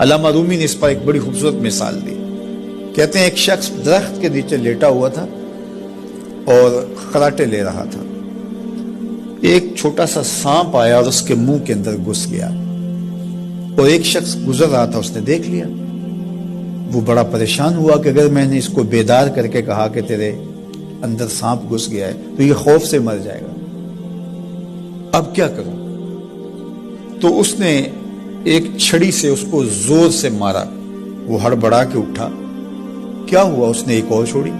علامہ رومی نے اس پر ایک بڑی خوبصورت مثال دی. کہتے ہیں ایک شخص درخت کے نیچے لیٹا ہوا تھا اور خراٹے لے رہا تھا. ایک چھوٹا سا سانپ آیا اور اس کے منہ کے اندر گھس گیا اور ایک شخص گزر رہا تھا, اس نے دیکھ لیا. وہ بڑا پریشان ہوا کہ اگر میں نے اس کو بیدار کر کے کہا کہ تیرے اندر سانپ گھس گیا ہے تو یہ خوف سے مر جائے گا, اب کیا کروں؟ تو اس نے ایک چھڑی سے اس کو زور سے مارا. وہ ہڑبڑا کے اٹھا. کیا ہوا؟ اس نے ایک اور چھوڑی.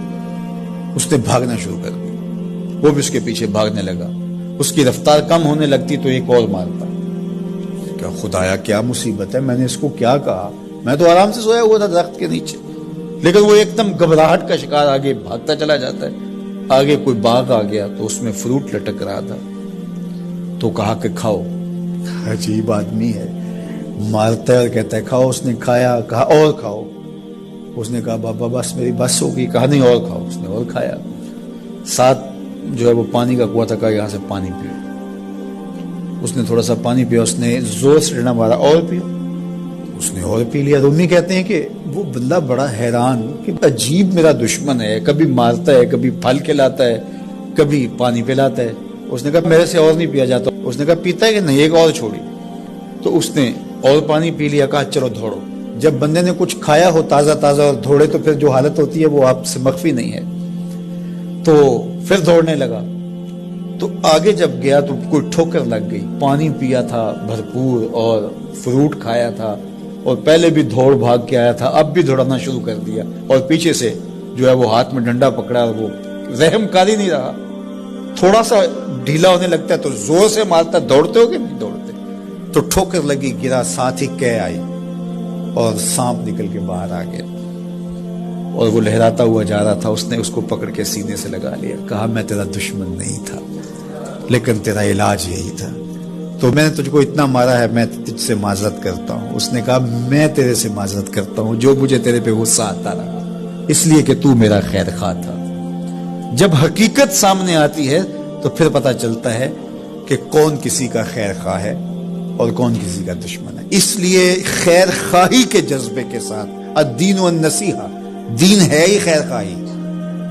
اس نے بھاگنا شروع کر دیا. وہ بھی اس کے پیچھے بھاگنے لگا. اس کی رفتار کم ہونے لگتی تو ایک اور مارتا. کیا خدایا کیا مصیبت ہے, میں نے اس کو کیا کہا؟ میں تو آرام سے سویا ہوا تھا درخت کے نیچے. لیکن وہ ایک دم گھبراہٹ کا شکار آگے بھاگتا چلا جاتا ہے. آگے کوئی باغ آ گیا تو اس میں فروٹ لٹک رہا تھا. تو کہا کہ کھاؤ. عجیب آدمی ہے, مارتا ہے اور کہتا ہے کھاؤ. اس نے کھایا. کہا اور کھاؤ. اس نے کہا بابا بس میری بس ہوگی. کہا نہیں اور کھاؤ. اس نے اور کھایا. ساتھ جو ہے وہ پانی کا کنواں تھا, کہا یہاں سے پانی پیو. اس نے تھوڑا سا پانی پیا. اس نے زور سے ڈنڈا مارا اور پیو. اس نے اور پی لیا. رومی کہتے ہیں کہ وہ بندہ بڑا حیران کہ عجیب میرا دشمن ہے, کبھی مارتا ہے, کبھی پھل کھلاتا ہے, کبھی پانی پلاتا ہے. اس نے کہا میرے سے اور نہیں پیا جاتا. اس نے کہا پیتا ہے کہ نہیں, ایک اور چھوڑی. تو اس نے اور پانی پی لیا. کہا چلو دوڑو. جب بندے نے کچھ کھایا ہو تازہ تازہ اور دوڑے تو پھر جو حالت ہوتی ہے وہ آپ سے مخفی نہیں ہے. تو پھر دوڑنے لگا. تو آگے جب گیا تو کوئی ٹھوکر لگ گئی. پانی پیا تھا بھرپور اور فروٹ کھایا تھا اور پہلے بھی دوڑ بھاگ کے آیا تھا, اب بھی دوڑنا شروع کر دیا اور پیچھے سے جو ہے وہ ہاتھ میں ڈنڈا پکڑا اور وہ رحم کاری نہیں رہا. تھوڑا سا ڈھیلا ہونے لگتا ہے تو زور سے مارتا. دوڑتے ہو کہ نہیں دوڑتے؟ تو ٹھوکر لگی, گرا, ساتھ ہی کہہ آئی اور سانپ نکل کے باہر آ گیا اور وہ لہراتا ہوا جا رہا تھا. اس نے اس کو پکڑ کے سینے سے لگا لیا. کہا میں تیرا دشمن نہیں تھا لیکن تیرا علاج یہی تھا. تو میں نے تجھ کو اتنا مارا ہے, میں تجھ سے معذرت کرتا ہوں. اس نے کہا میں تیرے سے معذرت کرتا ہوں جو مجھے تیرے پہ غصہ آتا رہا, اس لیے کہ تو میرا خیر خواہ تھا. جب حقیقت سامنے آتی ہے تو پھر پتا چلتا ہے کہ کون کسی کا خیر خواہ ہے اور کون کسی کا دشمن ہے. اس لیے خیر خواہی کے جذبے کے ساتھ الدین والنصیحہ, دین ہے ہی خیر خواہی.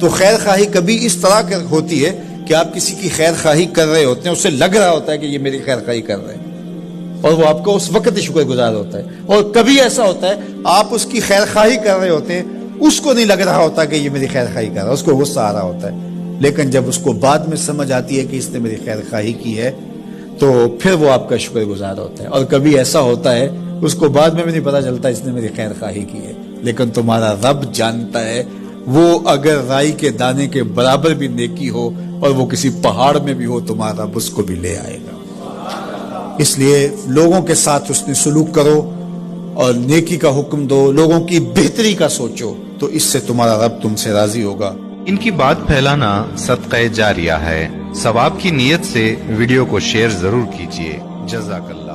تو خیر خواہی کبھی اس طرح ہوتی ہے کہ آپ کسی کی خیر خواہی کر رہے ہوتے ہیں, اسے لگ رہا ہوتا ہے کہ یہ میری خیر خواہی کر رہے ہیں اور وہ آپ کو اس وقت شکر گزار ہوتا ہے. اور کبھی ایسا ہوتا ہے آپ اس کی خیر خواہی کر رہے ہوتے ہیں, اس کو نہیں لگ رہا ہوتا کہ یہ میری خیر خواہی کر رہا ہے, اس کو غصہ آ رہا ہوتا ہے. لیکن جب اس کو بعد میں سمجھ آتی ہے کہ اس نے میری خیر خواہی کی ہے تو پھر وہ آپ کا شکر گزار ہوتا ہے. اور کبھی ایسا ہوتا ہے اس کو بعد میں بھی نہیں پتا چلتا اس نے میری خیر خواہی کی ہے, لیکن تمہارا رب جانتا ہے. وہ اگر رائی کے دانے کے برابر بھی نیکی ہو اور وہ کسی پہاڑ میں بھی ہو, تمہارا رب اس کو بھی لے آئے گا. اس لیے لوگوں کے ساتھ حسن سلوک کرو اور نیکی کا حکم دو, لوگوں کی بہتری کا سوچو, تو اس سے تمہارا رب تم سے راضی ہوگا. ان کی بات پھیلانا صدقہ جاریہ ہے. ثواب کی نیت سے ویڈیو کو شیئر ضرور کیجیے. جزاک اللہ.